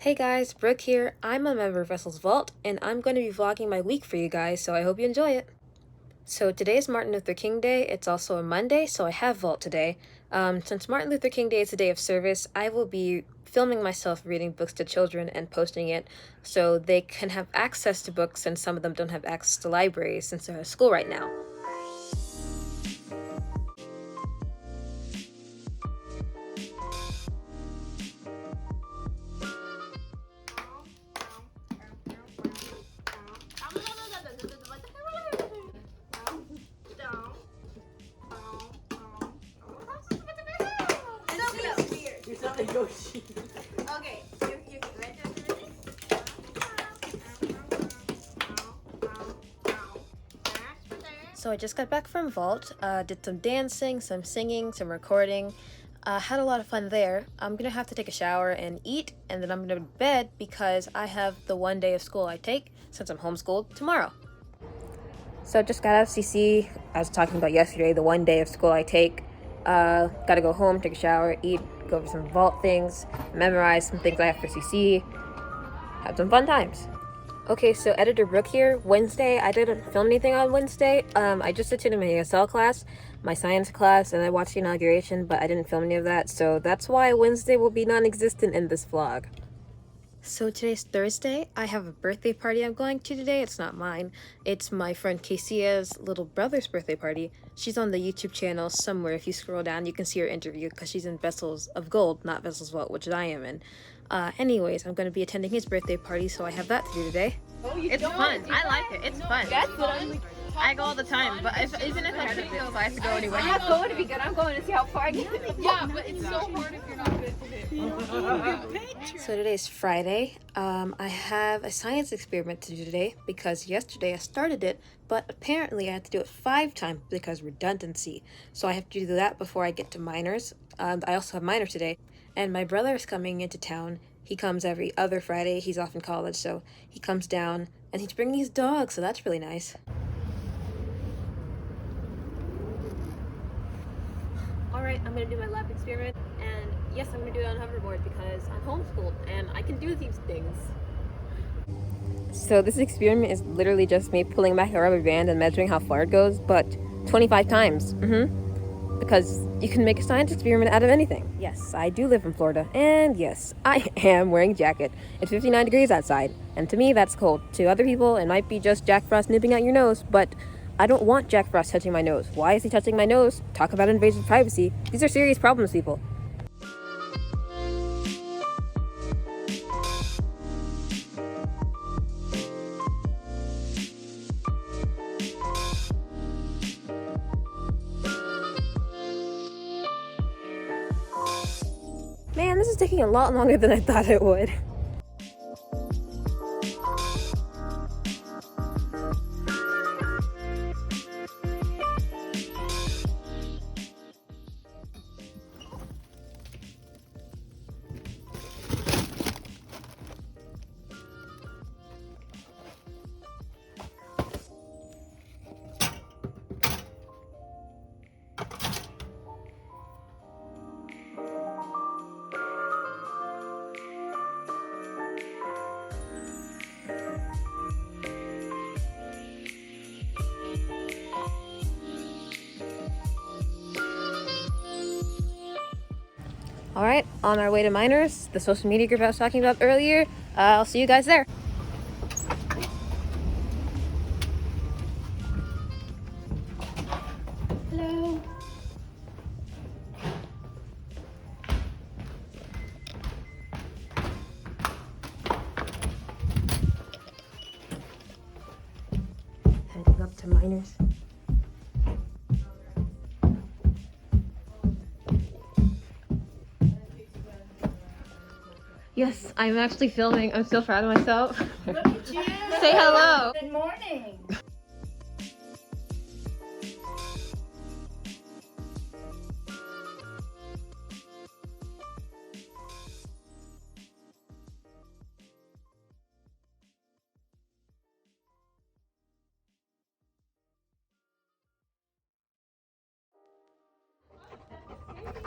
Hey guys, Brooke here. I'm a member of Vessel's Vault, and I'm going to be vlogging my week for you guys, so I hope you enjoy it. So today is Martin Luther King Day. It's also a Monday, so I have Vault today. Since Martin Luther King Day is a day of service, I will be filming myself reading books to children and posting it so they can have access to books, and some of them don't have access to libraries since they're at school right now. Okay, you ready? So I just got back from Vault, did some dancing, some singing, some recording, had a lot of fun there. I'm gonna have to take a shower and eat, and then I'm gonna go to bed because I have the one day of school I take, since I'm homeschooled, tomorrow. So just got out of CC, I was talking about yesterday, the one day of school I take. Gotta go home, take a shower, eat, go over some Vault things, memorize some things I have for CC, have some fun times. Okay, so Editor Brooke here. Wednesday, I didn't film anything on Wednesday. I just attended my ESL class, my science class, and I watched the inauguration, but I didn't film any of that, so that's why Wednesday will be non-existent in this vlog. So today's Thursday. I have a birthday party I'm going to today. It's not mine. It's my friend Kasia's little brother's birthday party. She's on the YouTube channel somewhere. If you scroll down, you can see her interview because she's in Vessels of Gold, not Vessels Vault, which I am in. Anyways, I'm going to be attending his birthday party, so I have that to do today. It's fun. I like it. It's fun. That's what I'm. I go all the time, but even if I couldn't go, I have to go anyway. I'm not going to be good. I'm going to see how far I get. Yeah, but it's so hard if you're not good at it. So today's Friday. I have a science experiment to do today because yesterday I started it, but apparently I have to do it 5 times because redundancy. So I have to do that before I get to minors. I also have minors today, and my brother is coming into town. He comes every other Friday. He's off in college, so he comes down and he's bringing his dog, so that's really nice. Alright, I'm gonna do my lab experiment, and yes, I'm gonna do it on hoverboard because I'm homeschooled and I can do these things. So this experiment is literally just me pulling back a rubber band and measuring how far it goes, but 25 times. Because you can make a science experiment out of anything. Yes, I do live in Florida, and yes, I am wearing a jacket. It's 59 degrees outside, and to me that's cold. To other people, it might be just Jack Frost nipping at your nose, but I don't want Jack Frost touching my nose. Why is he touching my nose? Talk about invasion of privacy. These are serious problems, people. Man, this is taking a lot longer than I thought it would. Alright, on our way to minors, the social media group I was talking about earlier. I'll see you guys there. Hello. Heading up to minors. Yes, I'm actually filming. I'm so proud of myself. Look at you. Say hello. Good morning.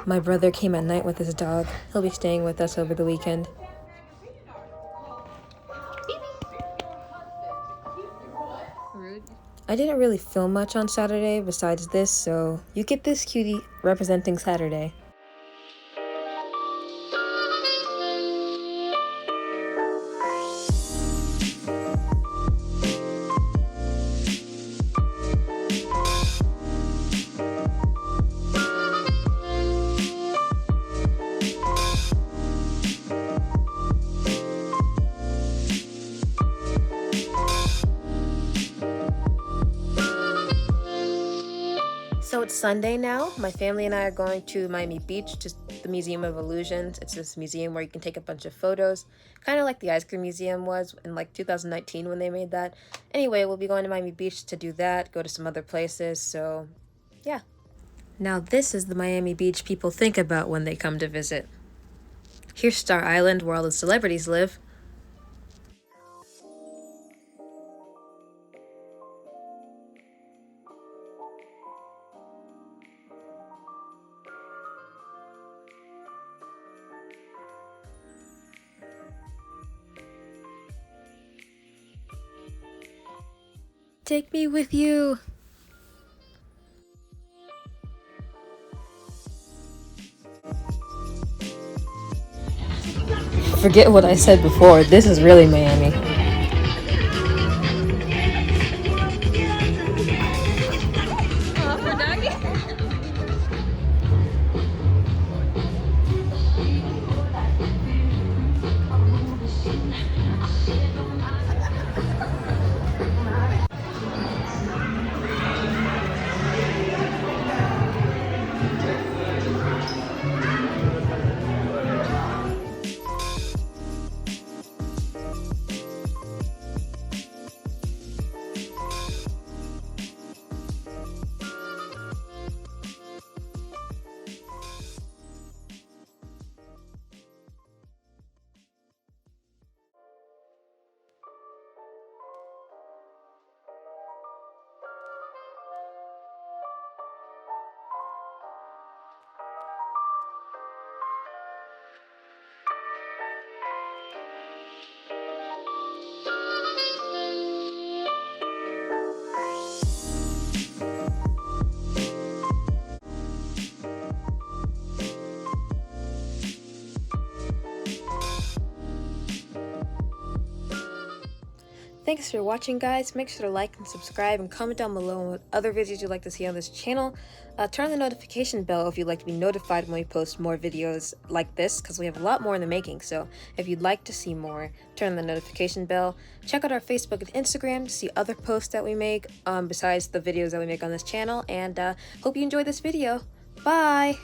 My brother came at night with his dog. He'll be staying with us over the weekend. I didn't really film much on Saturday besides this, so you get this cutie representing Saturday. So it's Sunday now. My family and I are going to Miami Beach, to the Museum of Illusions. It's this museum where you can take a bunch of photos, kind of like the Ice Cream Museum was in like 2019 when they made that. Anyway, we'll be going to Miami Beach to do that, go to some other places, so yeah. Now this is the Miami Beach people think about when they come to visit. Here's Star Island, where all the celebrities live. Take me with you. Forget what I said before. This is really Miami. Thanks for watching, guys. Make sure to like and subscribe and comment down below what other videos you'd like to see on this channel. Turn the notification bell if you'd like to be notified when we post more videos like this, because we have a lot more in the making. So if you'd like to see more, turn the notification bell. Check out our Facebook and Instagram to see other posts that we make besides the videos that we make on this channel. And hope you enjoyed this video. Bye!